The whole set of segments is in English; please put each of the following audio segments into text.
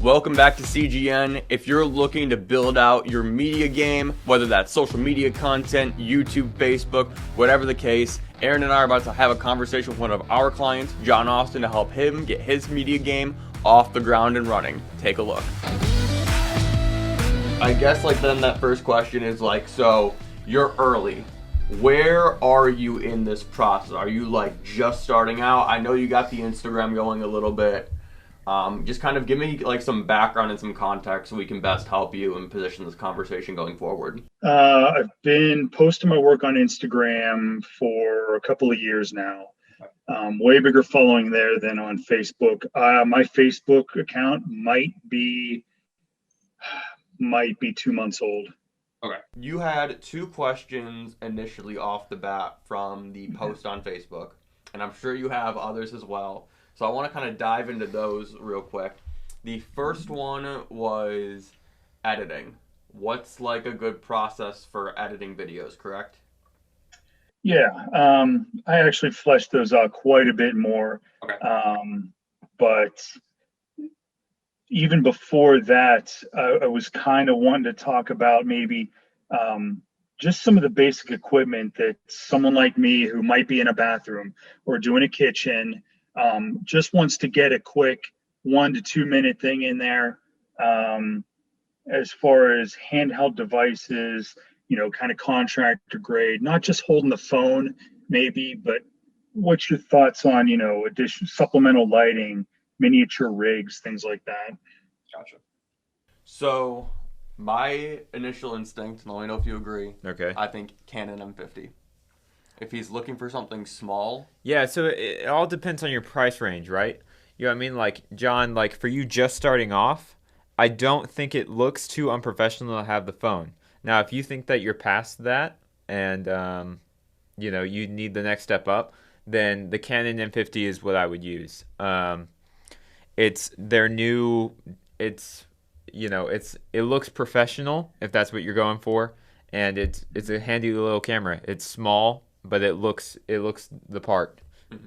Welcome back to CGN. If you're looking to build out your media game, whether that's social media content, YouTube, Facebook, whatever the case, Aaron and I are about to have a conversation with one of our clients, John Austin, to help him get his media game off the ground and running. Take a look. I guess then that first question is so you're early. Where are you in this process? Are you just starting out? I know you got the Instagram going a little bit. Just kind of give me some background and some context so we can best help you and position this conversation going forward. I've been posting my work on Instagram for a couple of years now. Way bigger following there than on Facebook. My Facebook account might be 2 months old. Okay. You had two questions initially off the bat from the post on Facebook, and I'm sure you have others as well. So I want to kind of dive into those real quick. The first one was editing. What's a good process for editing videos, correct? Yeah, I actually fleshed those out quite a bit more. Okay. But even before that, I was kind of wanting to talk about maybe just some of the basic equipment that someone like me who might be in a bathroom or doing a kitchen just wants to get a quick 1 to 2 minute thing in there. As far as handheld devices, kind of contractor grade, not just holding the phone maybe, but what's your thoughts on, additional supplemental lighting, miniature rigs, things like that? Gotcha. So my initial instinct, and let me know if you agree. Okay. I think Canon M50. If he's looking for something small. Yeah, so it all depends on your price range, right? You know what I mean? John, for you just starting off, I don't think it looks too unprofessional to have the phone. Now, if you think that you're past that and, you need the next step up, then the Canon M50 is what I would use. It's their new, it looks professional if that's what you're going for. And it's a handy little camera. It's small, but it looks the part,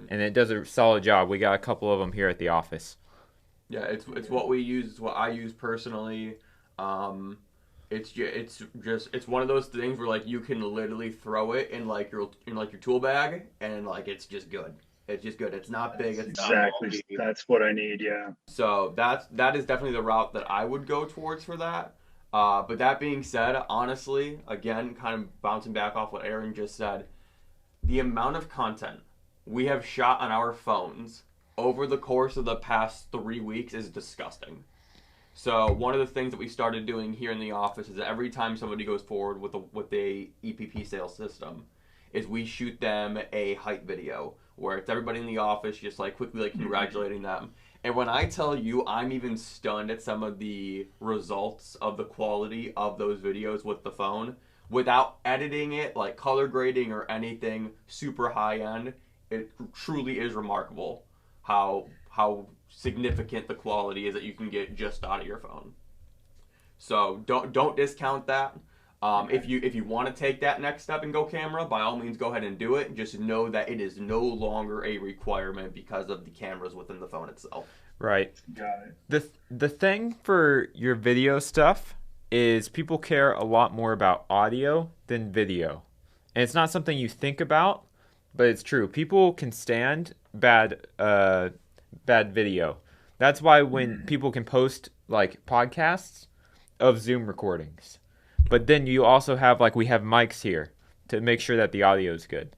and it does a solid job. We got a couple of them here at the office. Yeah, it's what we use. It's what I use personally. It's one of those things where you can literally throw it in your tool bag, and it's just good. It's just good. It's not big. It's exactly not bulky. That's what I need. Yeah. So that is definitely the route that I would go towards for that. But that being said, honestly, again, kind of bouncing back off what Aaron just said, the amount of content we have shot on our phones over the course of the past 3 weeks is disgusting. So one of the things that we started doing here in the office is that every time somebody goes forward with a EPP sales system, is we shoot them a hype video where it's everybody in the office just quickly congratulating them. And when I tell you, I'm even stunned at some of the results of the quality of those videos with the phone without editing it, color grading or anything super high end. It truly is remarkable how significant the quality is that you can get just out of your phone. So don't discount that. If you want to take that next step and go camera, by all means go ahead and do it. Just know that it is no longer a requirement because of the cameras within the phone itself. Right. Got it. The thing for your video stuff is people care a lot more about audio than video. And it's not something you think about, but it's true. People can stand bad video. That's why when people can post podcasts of Zoom recordings. But then you also have we have mics here to make sure that the audio is good.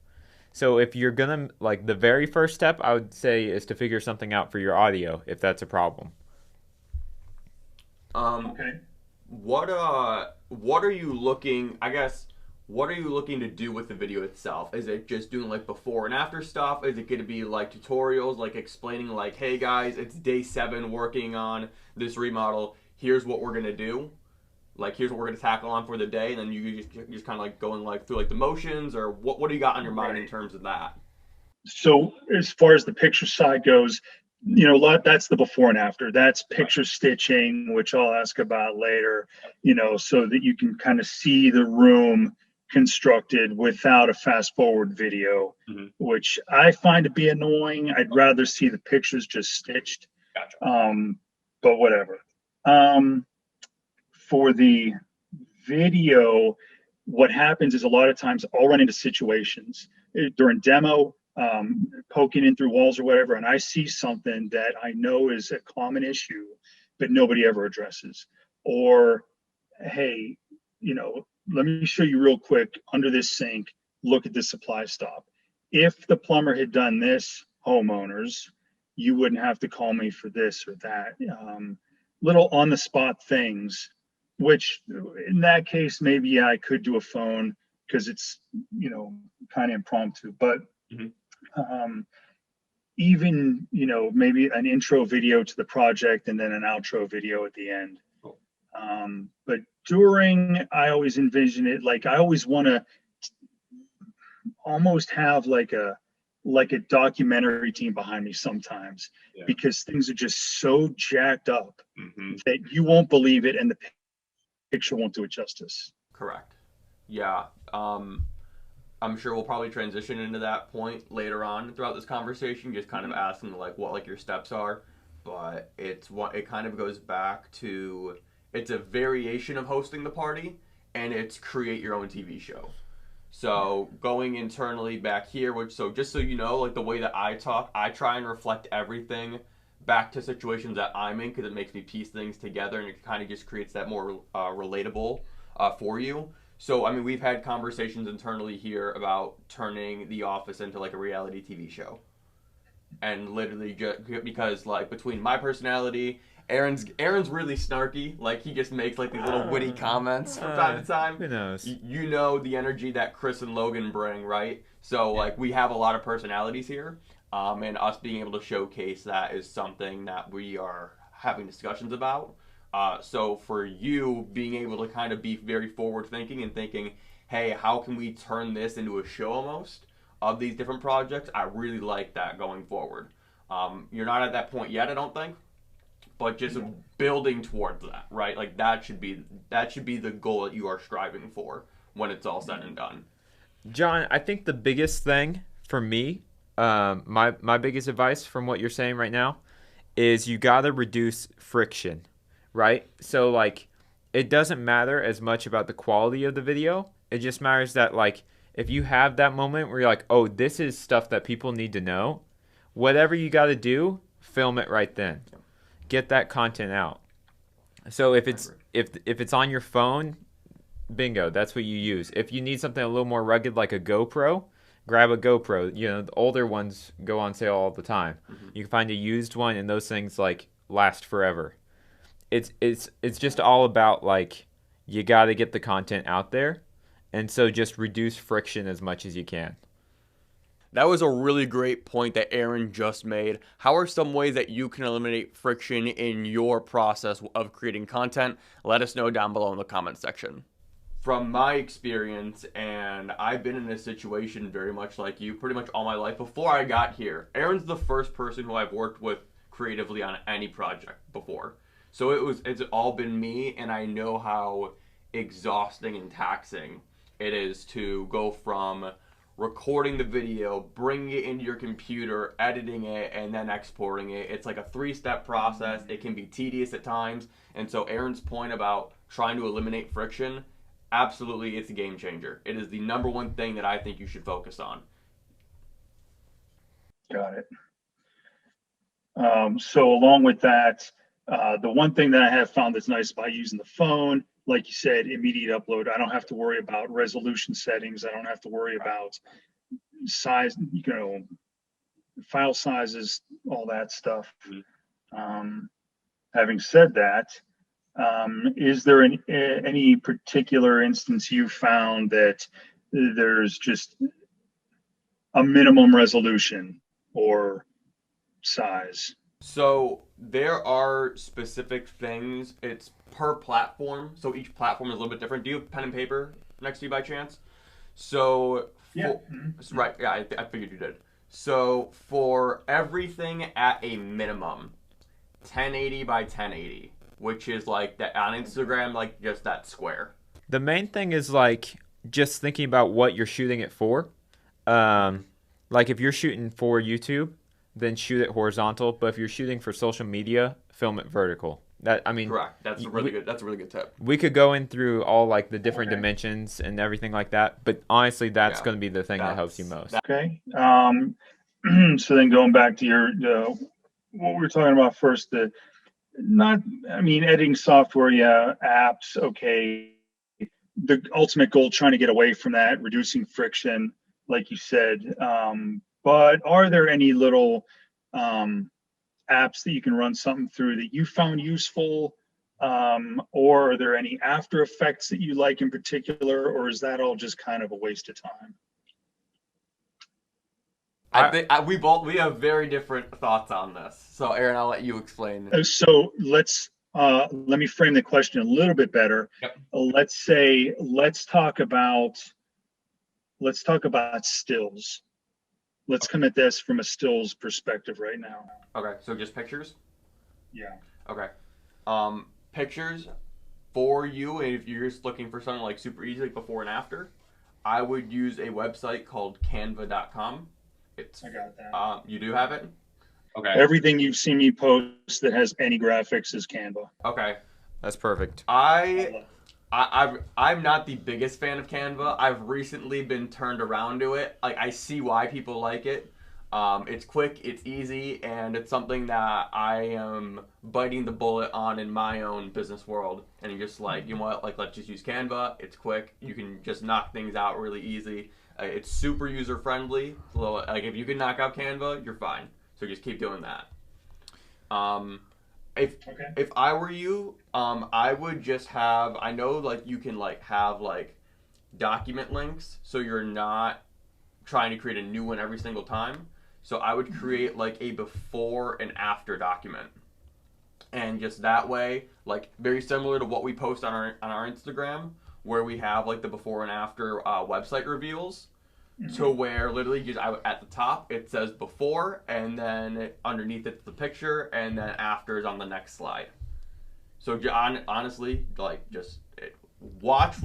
So if you're gonna the very first step, I would say is to figure something out for your audio if that's a problem. Okay. What are you looking? I guess what are you looking to do with the video itself? Is it just doing before and after stuff? Is it going to be tutorials, explaining hey guys, it's day 7 working on this remodel. Here's what we're gonna do. Here's what we're gonna tackle on for the day, and then you just kind of going through the motions, or what do you got on your mind in terms of that? So as far as the picture side goes, that's the before and after. That's picture stitching, which I'll ask about later, so that you can kind of see the room constructed without a fast forward video, which I find to be annoying. I'd rather see the pictures just stitched. Gotcha. But whatever. Um, for the video, what happens is a lot of times I'll run into situations during demo, poking in through walls or whatever, and I see something that I know is a common issue, but nobody ever addresses. Or, hey, let me show you real quick under this sink, look at this supply stop. If the plumber had done this, homeowners, you wouldn't have to call me for this or that. Little on the spot things, which in that case, maybe yeah, I could do a phone because it's, kind of impromptu, but Mhm. Even, maybe an intro video to the project and then an outro video at the end. Cool. But during, I always envision it like I always want to almost have like a documentary team behind me sometimes, Yeah. because things are just so jacked up Mhm. that you won't believe it and the picture won't do it justice. Correct. Yeah. I'm sure we'll probably transition into that point later on throughout this conversation, just kind of asking like what like your steps are. But it kind of goes back to, it's a variation of hosting the party, and it's create your own TV show. So going internally back here, so just so you know, like the way that I talk, I try and reflect everything back to situations that I'm in, because it makes me piece things together, and it kind of just creates that more relatable for you. So I mean, we've had conversations internally here about turning The Office into like a reality TV show, and literally just because like between my personality, Aaron's really snarky. Like he just makes like these little witty comments from time to time. Who knows? You know the energy that Chris and Logan bring, right? So like we have a lot of personalities here, and us being able to showcase that is something that we are having discussions about. So for you being able to kind of be very forward thinking and thinking, hey, how can we turn this into a show almost of these different projects? I really like that going forward. You're not at that point yet, I don't think, but just building towards that, right? Like that should be the goal that you are striving for when it's all said and done. John, I think the biggest thing for me, my biggest advice from what you're saying right now, is you gotta reduce friction, right? So like, it doesn't matter as much about the quality of the video. It just matters that like, if you have that moment where you're like, oh, this is stuff that people need to know, whatever you gotta do, film it right then. Get that content out. So if it's on your phone, bingo, that's what you use. If you need something a little more rugged like a GoPro, grab a GoPro. The older ones go on sale all the time. Mm-hmm. You can find a used one, and those things like last forever. It's just all about like, you got to get the content out there, and so just reduce friction as much as you can. That was a really great point that Aaron just made. How are some ways that you can eliminate friction in your process of creating content? Let us know down below in the comment section. From my experience, and I've been in this situation very much like you pretty much all my life before I got here. Aaron's the first person who I've worked with creatively on any project before. So it's all been me, and I know how exhausting and taxing it is to go from recording the video, bringing it into your computer, editing it, and then exporting it. It's like a 3-step process. It can be tedious at times. And so Aaron's point about trying to eliminate friction, absolutely, it's a game changer. It is the number one thing that I think you should focus on. Got it. So along with that, the one thing that I have found that's nice by using the phone, like you said, immediate upload. I don't have to worry about resolution settings. I don't have to worry about size, file sizes, all that stuff. Having said that, is there any particular instance you found that there's just a minimum resolution or size? So there are specific things. It's per platform. So each platform is a little bit different. Do you have pen and paper next to you by chance? So Yeah. right. Yeah, I figured you did. So for everything at a minimum, 1080 by 1080, which is like that on Instagram, like just that square. The main thing is like just thinking about what you're shooting it for. Like if you're shooting for YouTube, then shoot it horizontal. But if you're shooting for social media, film it vertical. That I mean, Correct. That's a really good. That's a really good tip. we could go in through all like the different Okay. dimensions and everything like that, but honestly, that's Yeah. going to be the thing that helps you most. Okay. So then going back to what we were talking about first, editing software, yeah, apps, okay. The ultimate goal, trying to get away from that, reducing friction, like you said. But are there any little apps that you can run something through that you found useful? Or are there any After Effects that you like in particular, or is that all just kind of a waste of time? I think we have very different thoughts on this. So Aaron, I'll let you explain. So let me frame the question a little bit better. Yep. Let's talk about stills. Let's come at this from a stills perspective right now. Okay, so just pictures? Yeah. Okay. Pictures for you, if you're just looking for something like super easy, like before and after, I would use a website called canva.com. I got that. You do have it? Okay. Everything you've seen me post that has any graphics is Canva. Okay. That's perfect. I'm not the biggest fan of Canva. I've recently been turned around to it. Like, I see why people like it. It's quick, it's easy, and it's something that I am biting the bullet on in my own business world. And you're just like, you know what? Like, let's just use Canva. It's quick. You can just knock things out really easy. It's super user friendly. Like, if you can knock out Canva, you're fine. So just keep doing that. If I were you, I would just have, I know like you can like have like document links, so you're not trying to create a new one every single time. So I would create like a before and after document. And just that way, like very similar to what we post on our Instagram, where we have like the before and after website reveals. To where literally just at the top it says before, and then underneath it's the picture, and then after is on the next slide. So honestly, like just watch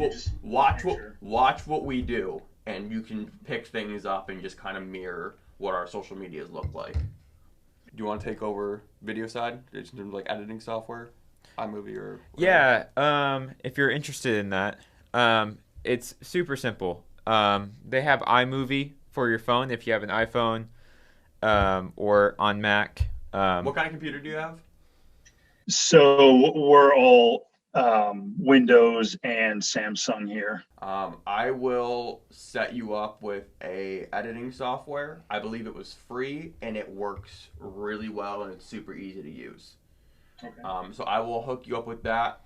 what we do, and you can pick things up and just kind of mirror what our social medias look like. Do you want to take over video side, just in terms of like editing software, iMovie or whatever? Yeah. If you're interested in that, it's super simple. They have iMovie for your phone if you have an iPhone, or on Mac. What kind of computer do you have? So we're all Windows and Samsung here. I will set you up with a editing software. I believe it was free and it works really well and it's super easy to use. Okay. So I will hook you up with that.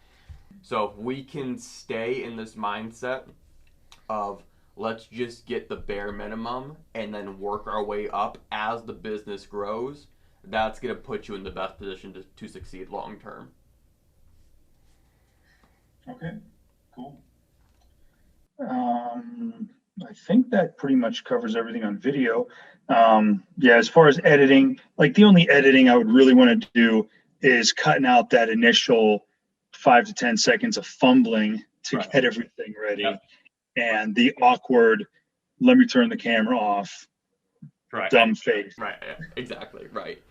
So if we can stay in this mindset of let's just get the bare minimum and then work our way up as the business grows, that's going to put you in the best position to succeed long term. Okay, cool. I think that pretty much covers everything on video. Yeah, as far as editing, like the only editing I would really want to do is cutting out that initial 5 to 10 seconds of fumbling to Right. get everything ready. Yep. And the awkward, let me turn the camera off, Right. dumb face. Right. Exactly. Right.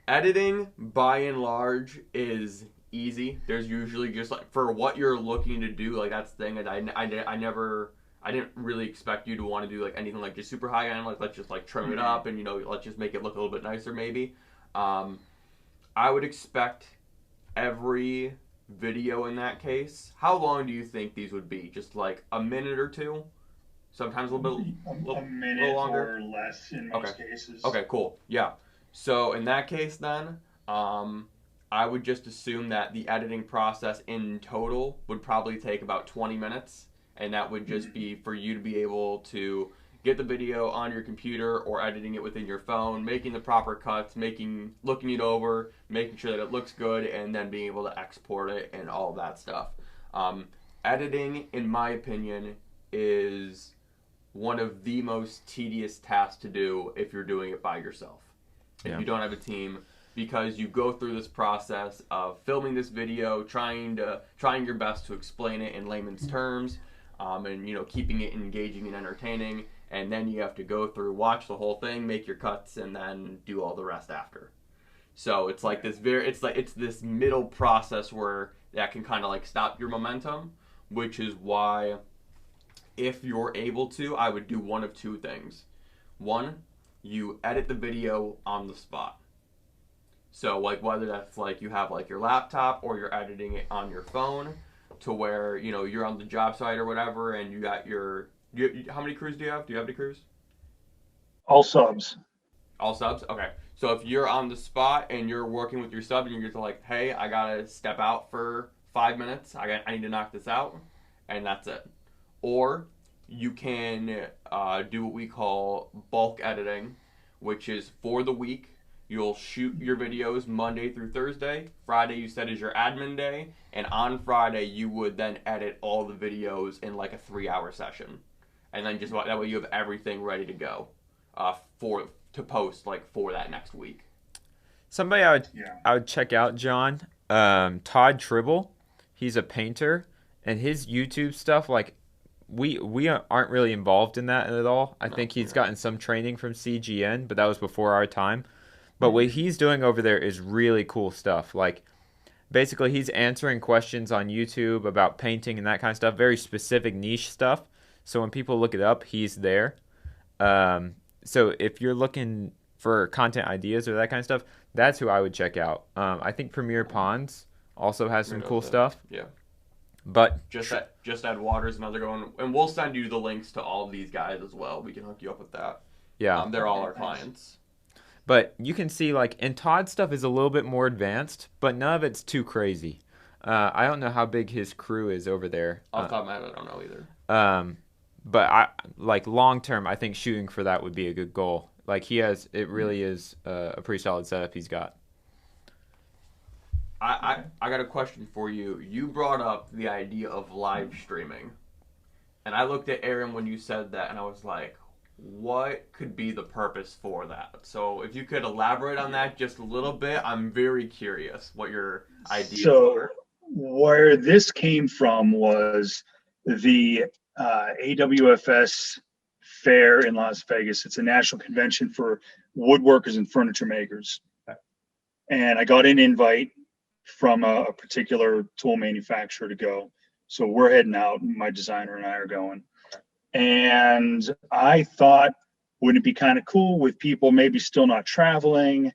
Editing, by and large, is easy. There's usually just like for what you're looking to do, like that's the thing. And I didn't really expect you to want to do like anything like just super high end. Like let's just like trim it up and let's just make it look a little bit nicer maybe. I would expect every video in that case. How long do you think these would be? Just like a minute or two? Sometimes a little bit A minute little longer? or less in most cases. Okay, cool. Yeah. So in that case then, I would just assume that the editing process in total would probably take about 20 minutes. And that would just be for you to be able to get the video on your computer or editing it within your phone, making the proper cuts, looking it over, making sure that it looks good, and then being able to export it and all of that stuff. Editing, in my opinion, is one of the most tedious tasks to do if you're doing it by yourself. If you don't have a team, because you go through this process of filming this video, trying your best to explain it in layman's terms, and keeping it engaging and entertaining, and then you have to go through, watch the whole thing, make your cuts, and then do all the rest after. So it's like it's this middle process where that can kind of like stop your momentum, which is why if you're able to, I would do one of two things. One, you edit the video on the spot. So like whether that's like you have like your laptop or you're editing it on your phone to where, you're on the job site or whatever and you got how many crews do you have? Do you have any crews? All subs. All subs? Okay. So if you're on the spot and you're working with your sub and you're just like, hey, I gotta step out for 5 minutes. I need to knock this out, and that's it. Or you can do what we call bulk editing, which is for the week. You'll shoot your videos Monday through Thursday. Friday you set as your admin day, and on Friday you would then edit all the videos in like a 3-hour session, and then just that way you have everything ready to go to post like for that next week. Somebody I would check out, John. Todd Tribble. He's a painter, and his YouTube stuff, like we aren't really involved in that at all. I think he's gotten some training from CGN, but that was before our time. But what he's doing over there is really cool stuff. Like basically he's answering questions on YouTube about painting and that kind of stuff, very specific niche stuff. So when people look it up, he's there. So if you're looking for content ideas or that kind of stuff, that's who I would check out. I think Premier Ponds also has some cool stuff. Yeah. But Just Add Water's another good one, and we'll send you the links to all of these guys as well. We can hook you up with that. Yeah. They're all our clients. But you can see, like, and Todd's stuff is a little bit more advanced, but none of it's too crazy. I don't know how big his crew is over there. Off the top of my head, I don't know either. But long term, I think shooting for that would be a good goal. Like it really is a pretty solid setup he's got. I got a question for you. You brought up the idea of live streaming, and I looked at Aaron when you said that, and I was like, what could be the purpose for that? So if you could elaborate on that just a little bit, I'm very curious what your ideas are. Where this came from was the AWFS fair in Las Vegas. It's a national convention for woodworkers and furniture makers. Okay. And I got an invite from a particular tool manufacturer to go. So we're heading out. My designer and I are going. Okay. And I thought, wouldn't it be kind of cool with people maybe still not traveling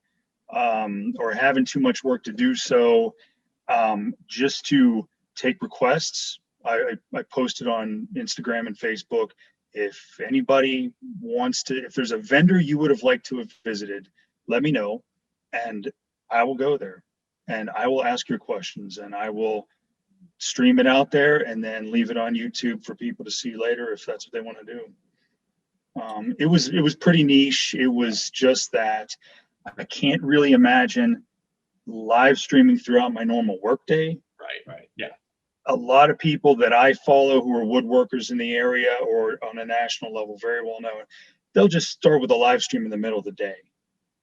or having too much work to do so, just to take requests. I posted on Instagram and Facebook. If anybody wants to, if there's a vendor you would have liked to have visited, let me know, and I will go there, and I will ask your questions, and I will stream it out there, and then leave it on YouTube for people to see later if that's what they want to do. It was pretty niche. It was just that I can't really imagine live streaming throughout my normal workday. Right. Yeah. A lot of people that I follow who are woodworkers in the area or on a national level, very well known, they'll just start with a live stream in the middle of the day,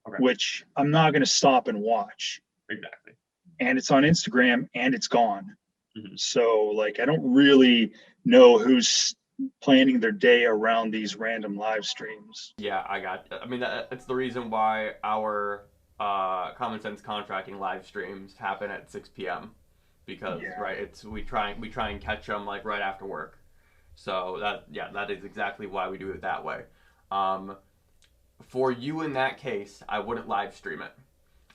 okay, which I'm not going to stop and watch. Exactly. And it's on Instagram and it's gone. Mm-hmm. So like, I don't really know who's planning their day around these random live streams. Yeah, I mean, that's the reason why our Common Sense Contracting live streams happen at 6 p.m. Because we try and catch them like right after work. So that is exactly why we do it that way. For you in that case, I wouldn't live stream it.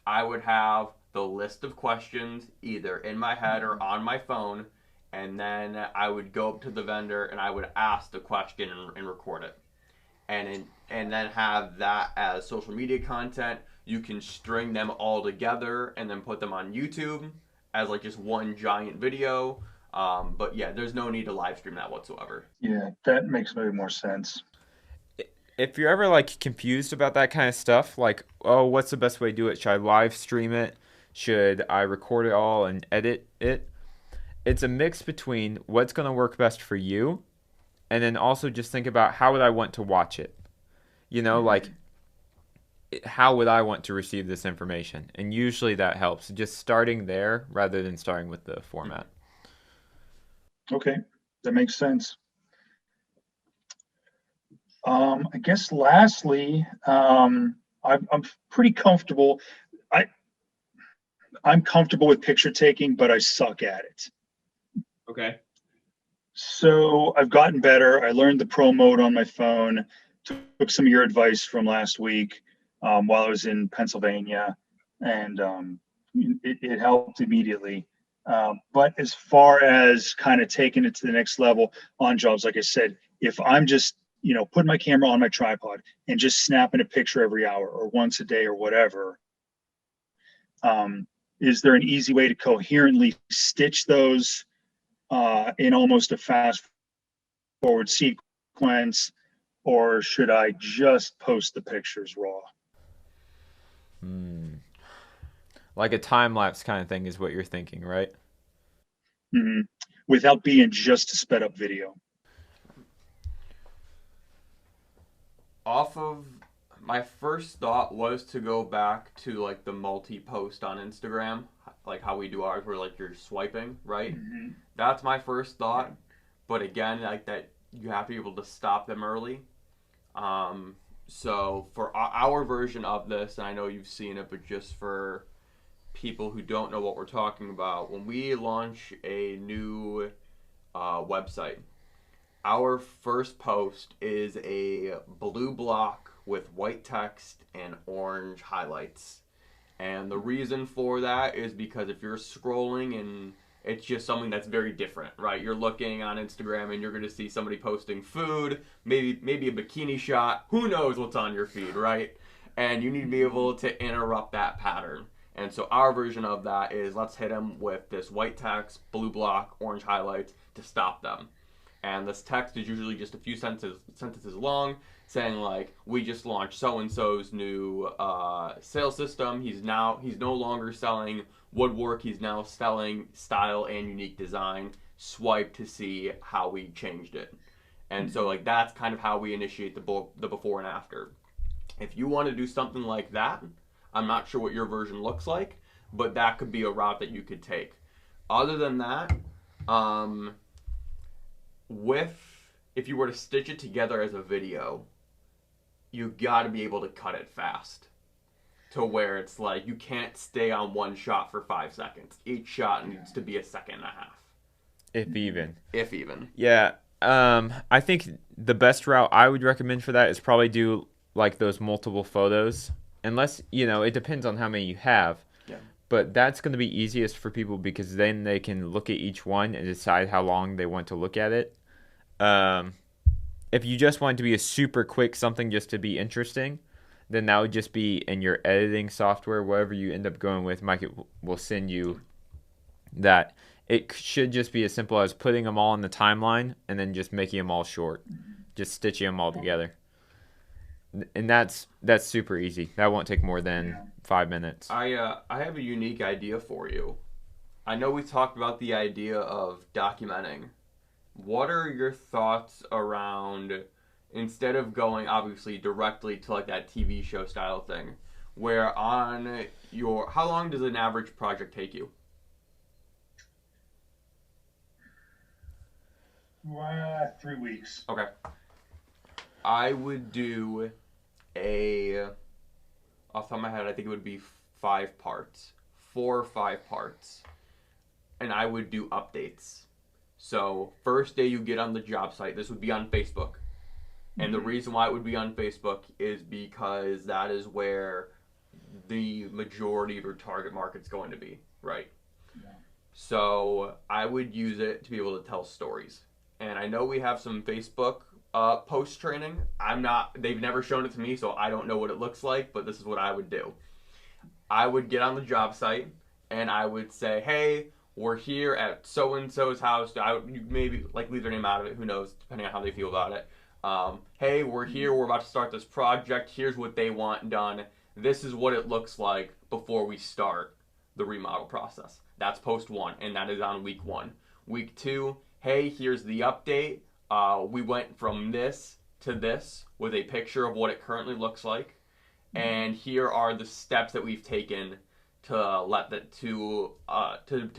I would have the list of questions either in my head or on my phone, and then I would go up to the vendor and I would ask the question and record it, and then have that as social media content. You can string them all together and then put them on YouTube as like just one giant video. But yeah, there's no need to live stream that whatsoever. Yeah, that makes maybe more sense. If you're ever like confused about that kind of stuff, like, oh, what's the best way to do it? Should I live stream it? Should I record it all and edit it? It's a mix between what's going to work best for you, and then also just think about how would I want to watch it? Like, how would I want to receive this information? And usually that helps, just starting there rather than starting with the format. Okay, that makes sense. I guess lastly, I'm pretty comfortable. I'm comfortable with picture taking, but I suck at it. Okay. So I've gotten better. I learned the pro mode on my phone. Took some of your advice from last week while I was in Pennsylvania, and it helped immediately. But as far as kind of taking it to the next level on jobs, like I said, if I'm just putting my camera on my tripod and just snapping a picture every hour or once a day or whatever, is there an easy way to coherently stitch those in almost a fast forward sequence, or should I just post the pictures raw? Like a time lapse kind of thing is what you're thinking, right? Mm-hmm. Without being just a sped up video. Off of my first thought was to go back to like the multi-post on Instagram, like how we do ours, where like you're swiping, right? Mm-hmm. That's my first thought. But again, like that, you have to be able to stop them early. So for our version of this, and I know you've seen it, but just for people who don't know what we're talking about, when we launch a new website, our first post is a blue block with white text and orange highlights. And the reason for that is because if you're scrolling and it's just something that's very different, right? You're looking on Instagram and you're going to see somebody posting food, maybe a bikini shot. Who knows what's on your feed, right? And you need to be able to interrupt that pattern. And so our version of that is let's hit them with this white text, blue block, orange highlights to stop them. And this text is usually just a few sentences long, saying like, we just launched so-and-so's new sales system. He's no longer selling woodwork. He's now selling style and unique design. Swipe to see how we changed it. And so like that's kind of how we initiate the before and after. If you want to do something like that, I'm not sure what your version looks like, but that could be a route that you could take. Other than that, if you were to stitch it together as a video, you got to be able to cut it fast to where it's like you can't stay on one shot for 5 seconds. Each shot needs to be a second and a half. If even. Yeah. I think the best route I would recommend for that is probably do like those multiple photos. Unless, it depends on how many you have. Yeah. But that's going to be easiest for people because then they can look at each one and decide how long they want to look at it. If you just want it to be a super quick something just to be interesting, then that would just be in your editing software, whatever you end up going with. Mike will send you that. It should just be as simple as putting them all in the timeline and then just making them all short, just stitching them all together. And that's super easy. That won't take more than 5 minutes. I have a unique idea for you. I know we talked about the idea of documenting. What are your thoughts around, instead of going obviously directly to like that TV show style thing, where on how long does an average project take you? 3 weeks. Okay. I would do off the top of my head, I think it would be 5 parts, 4 or 5 parts, and I would do updates. So first day you get on the job site, this would be on Facebook. And the reason why it would be on Facebook is because that is where the majority of your target market's going to be, right? Yeah. So I would use it to be able to tell stories. And I know we have some Facebook post training. They've never shown it to me, so I don't know what it looks like, but this is what I would do. I would get on the job site and I would say, hey, we're here at so-and-so's house. You maybe like leave their name out of it, who knows, depending on how they feel about it. Hey, we're here, we're about to start this project. Here's what they want done. This is what it looks like before we start the remodel process. That's post 1, and that is on week 1. Week 2, hey, here's the update. We went from this to this with a picture of what it currently looks like, and here are the steps that we've taken to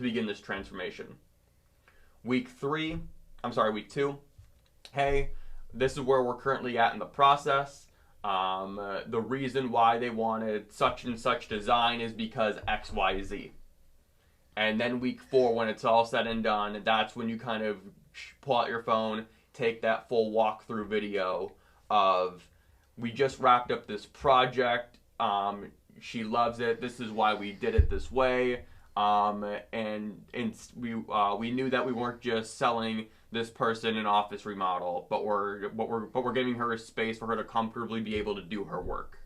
begin this transformation. Week 2. Hey, this is where we're currently at in the process. The reason why they wanted such and such design is because X, Y, Z. And then week 4, when it's all said and done, that's when you kind of pull out your phone, take that full walkthrough video of, we just wrapped up this project. She loves it. This is why we did it this way. And we knew that we weren't just selling this person an office remodel, but we're giving her a space for her to comfortably be able to do her work,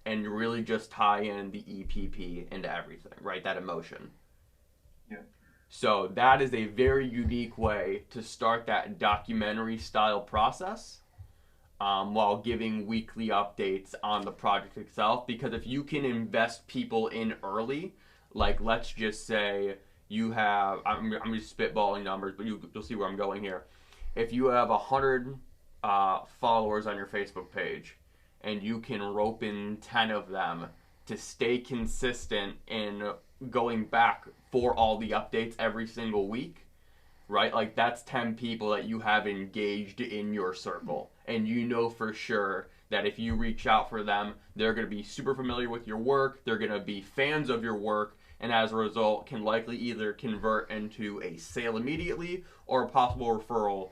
and really just tie in the EPP into everything, right? That emotion. Yeah. So that is a very unique way to start that documentary style process, while giving weekly updates on the project itself. Because if you can invest people in early, like let's just say you have, I'm just spitballing numbers, but you'll see where I'm going here. If you have 100 followers on your Facebook page, and you can rope in 10 of them to stay consistent in going back for all the updates every single week, right? Like that's 10 people that you have engaged in your circle. And you know for sure that if you reach out for them, they're going to be super familiar with your work, they're going to be fans of your work, and as a result can likely either convert into a sale immediately or a possible referral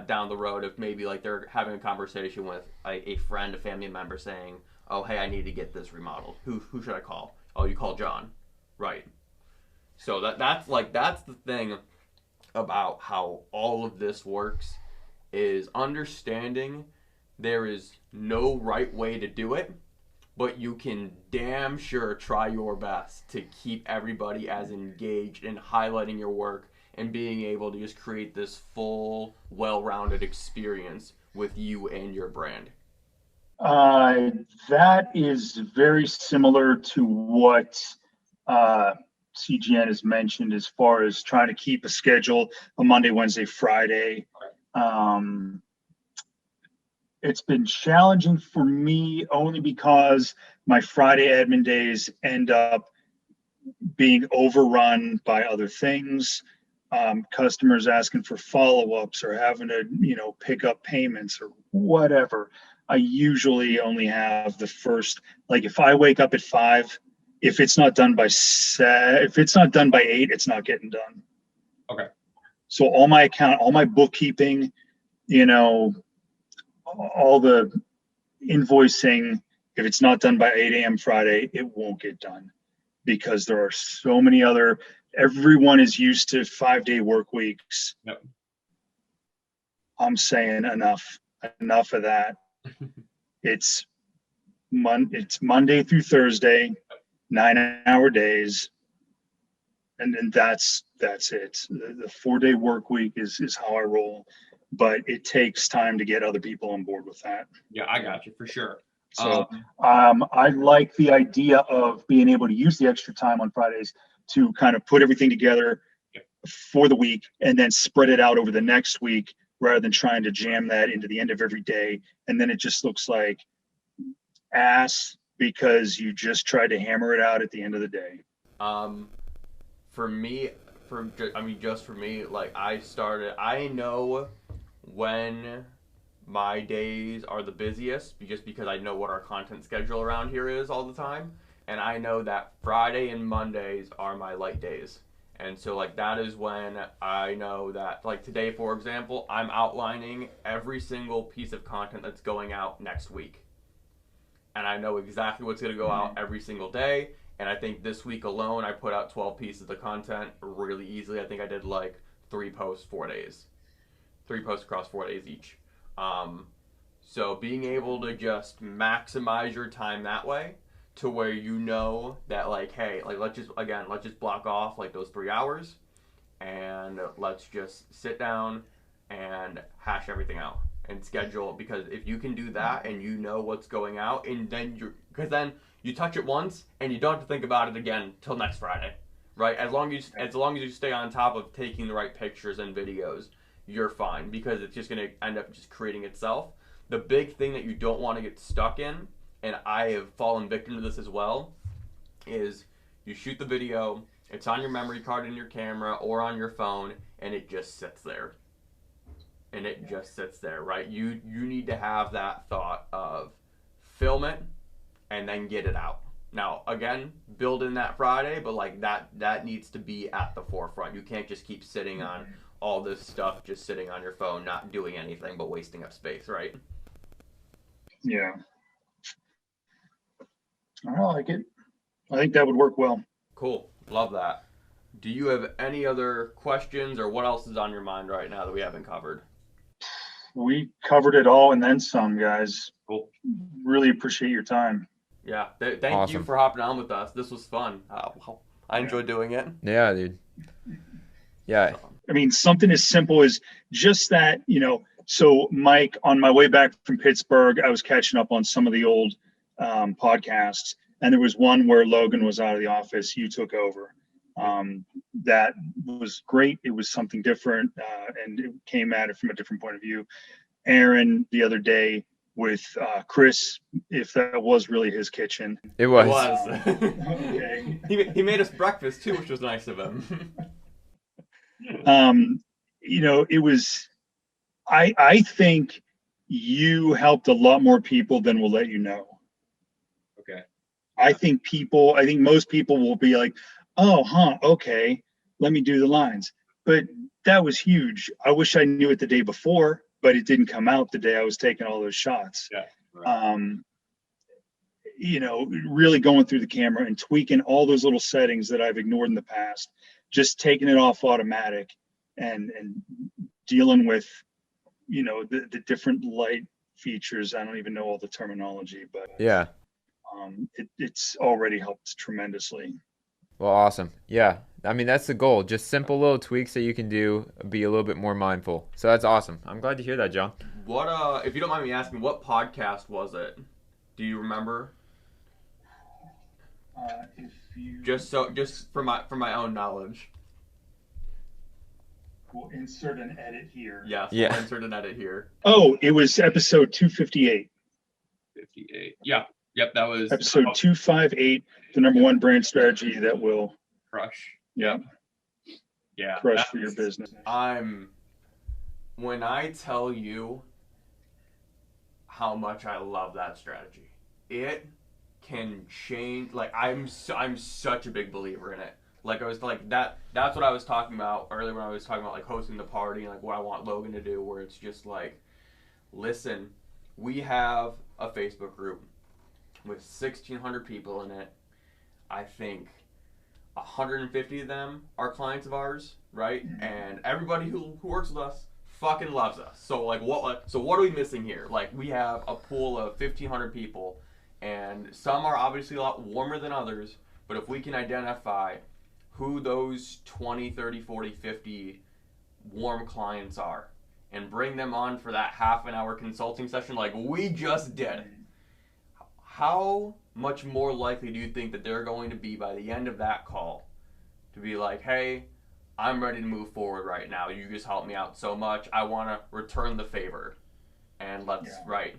down the road, if maybe like they're having a conversation with a friend, a family member saying, oh, hey, I need to get this remodeled. Who should I call? Oh, you call John. Right. So that's the thing about how all of this works, is understanding there is no right way to do it, but you can damn sure try your best to keep everybody as engaged in highlighting your work and being able to just create this full, well-rounded experience with you and your brand. That is very similar to what CGN has mentioned as far as trying to keep a schedule, a Monday, Wednesday, Friday. It's been challenging for me only because my Friday admin days end up being overrun by other things. Customers asking for follow-ups or having to, pick up payments or whatever. I usually only have the first, like if I wake up at 5, if it's not done by 8, it's not getting done. Okay. So all my bookkeeping, all the invoicing, if it's not done by 8 a.m. Friday, it won't get done because there are so many everyone is used to 5-day work weeks. Yep. I'm saying enough of that. It's Monday through Thursday, 9-hour days. And then that's it. The 4-day work week is how I roll, but it takes time to get other people on board with that. Yeah, I got you for sure. So I like the idea of being able to use the extra time on Fridays to kind of put everything together for the week and then spread it out over the next week rather than trying to jam that into the end of every day. And then it just looks like ass because you just tried to hammer it out at the end of the day. For me, like I know when my days are the busiest just because I know what our content schedule around here is all the time. And I know that Friday and Mondays are my light days. And so like that is when I know that, like today, for example, I'm outlining every single piece of content that's going out next week. And I know exactly what's going to go out every single day. And I think this week alone, I put out 12 pieces of content really easily. I think I did like 3 posts, 4 days. 3 posts across 4 days each. So being able to just maximize your time that way, to where you know that like, hey, like let's just block off like those 3 hours and let's just sit down and hash everything out and schedule. Because if you can do that and you know what's going out, and then then you touch it once and you don't have to think about it again till next Friday, right? As long as you stay on top of taking the right pictures and videos, you're fine, because it's just going to end up just creating itself. The big thing that you don't want to get stuck in, and I have fallen victim to this as well, is you shoot the video, it's on your memory card in your camera or on your phone, and it just sits there. And it just sits there, right? You need to have that thought of film it and then get it out. Now, again, build in that Friday, but like that needs to be at the forefront. You can't just keep sitting on all this stuff, just sitting on your phone, not doing anything but wasting up space, right? Yeah. I like it. I think that would work well. Cool. Love that. Do you have any other questions, or what else is on your mind right now that we haven't covered? We covered it all and then some, guys. Cool. Really appreciate your time. Yeah. Thank you Awesome. for hopping on with us. This was fun. I enjoyed doing it. Yeah, dude. Yeah. I mean, something as simple as just that, so Mike, on my way back from Pittsburgh, I was catching up on some of the old podcasts, and there was one where Logan was out of the office. You took over. That was great. It was something different, and it came at it from a different point of view. Aaron, the other day with Chris, if that was really his kitchen. It was. It was. Okay. He made us breakfast too, which was nice of him. It was, I think you helped a lot more people than will let you know. Okay. I think most people will be like, oh, okay, let me do the lines. But that was huge. I wish I knew it the day before, but it didn't come out the day I was taking all those shots. Yeah. Right. Really going through the camera and tweaking all those little settings that I've ignored in the past, just taking it off automatic and dealing with, the different light features. I don't even know all the terminology, but Yeah. It's already helped tremendously. Well, awesome. Yeah. I mean, that's the goal. Just simple little tweaks that you can do, be a little bit more mindful. So that's awesome. I'm glad to hear that, John. What if you don't mind me asking, what podcast was it? Do you remember? Just for my own knowledge. We'll insert an edit here. Yes, Yeah. we'll insert an edit here. Oh, it was episode 258. 58. Yeah. Yep, that was Episode 258, the number one brand strategy that will crush. Yeah. Crush for your business. When I tell you how much I love that strategy, it can change. Like I'm such a big believer in it. Like I was like that. That's what I was talking about earlier when I was talking about like hosting the party and like what I want Logan to do. Where it's just like, listen, we have a Facebook group with 1,600 people in it. I think 150 of them are clients of ours, right? And everybody who works with us fucking loves us. So like what are we missing here? Like we have a pool of 1,500 people, and some are obviously a lot warmer than others, but if we can identify who those 20, 30, 40, 50 warm clients are and bring them on for that half an hour consulting session like we just did, how much more likely do you think that they're going to be by the end of that call to be like, hey, I'm ready to move forward right now. You just helped me out so much. I want to return the favor. And right.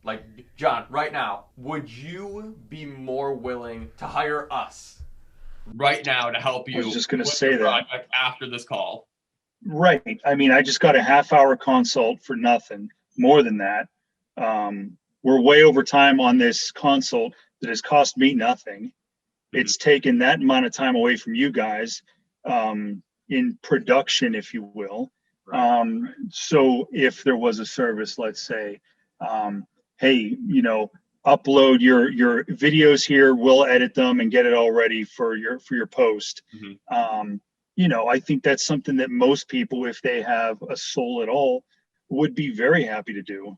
Like, John, right now, would you be more willing to hire us right now to help you? I was just going to say that. After this call. Right. I mean, I just got a half-hour consult for nothing. More than that. We're way over time on this consult that has cost me nothing. Mm-hmm. It's taken that amount of time away from you guys in production, if you will. Right. So if there was a service, let's say, hey, upload your videos here, we'll edit them and get it all ready for your post. Mm-hmm. I think that's something that most people, if they have a soul at all, would be very happy to do.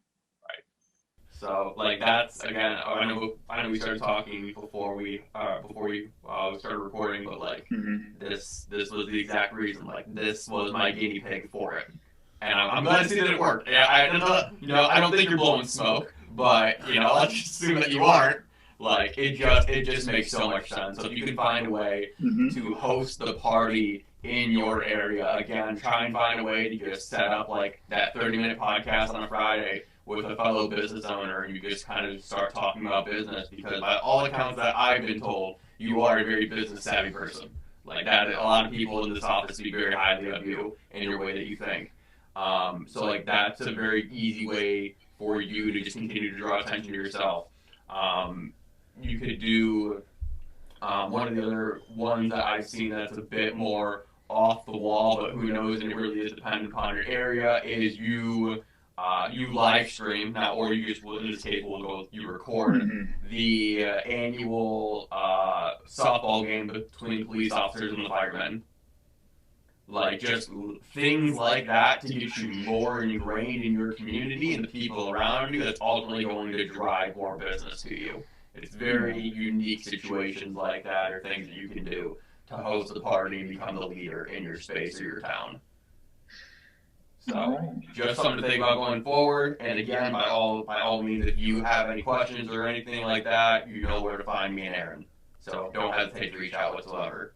So like that's again. I know we started talking before we started recording, but like this was the exact reason. Like this was my guinea pig for it, and I'm glad to see that it worked. Yeah, I don't think you're blowing smoke, but let's just assume that you aren't. Like it just makes so much sense. So if you can find a way to host the party in your area, again, try and find a way to just set up like that 30-minute podcast on a Friday with a fellow business owner, and you just kind of start talking about business, because by all accounts that I've been told, you are a very business savvy person. Like that, a lot of people in this office speak very highly of you and your way that you think. So like that's a very easy way for you to just continue to draw attention to yourself. You could do One of the other ones that I've seen that's a bit more off the wall, but who knows, and it really is dependent upon your area, is you live stream now, or you just, in this case, you record the annual softball game between police officers and the firemen. Like, just things like that to get you more ingrained in your community and the people around you, that's ultimately going to drive more business to you. It's very unique situations like that, or things that you can do to host a party and become the leader in your space or your town. So, just something to think about going forward. And again, by all means, if you have any questions or anything like that, you know where to find me and Aaron. So don't hesitate to reach out whatsoever.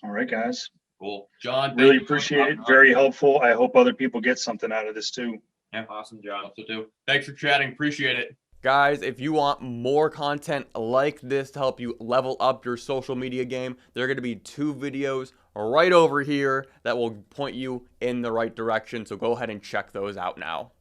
All right, guys. Cool. John, really appreciate it. Very helpful. I hope other people get something out of this too. Yeah, awesome, John. Also too. Thanks for chatting. Appreciate it. Guys, if you want more content like this to help you level up your social media game, there are going to be 2 videos right over here that will point you in the right direction. So go ahead and check those out now.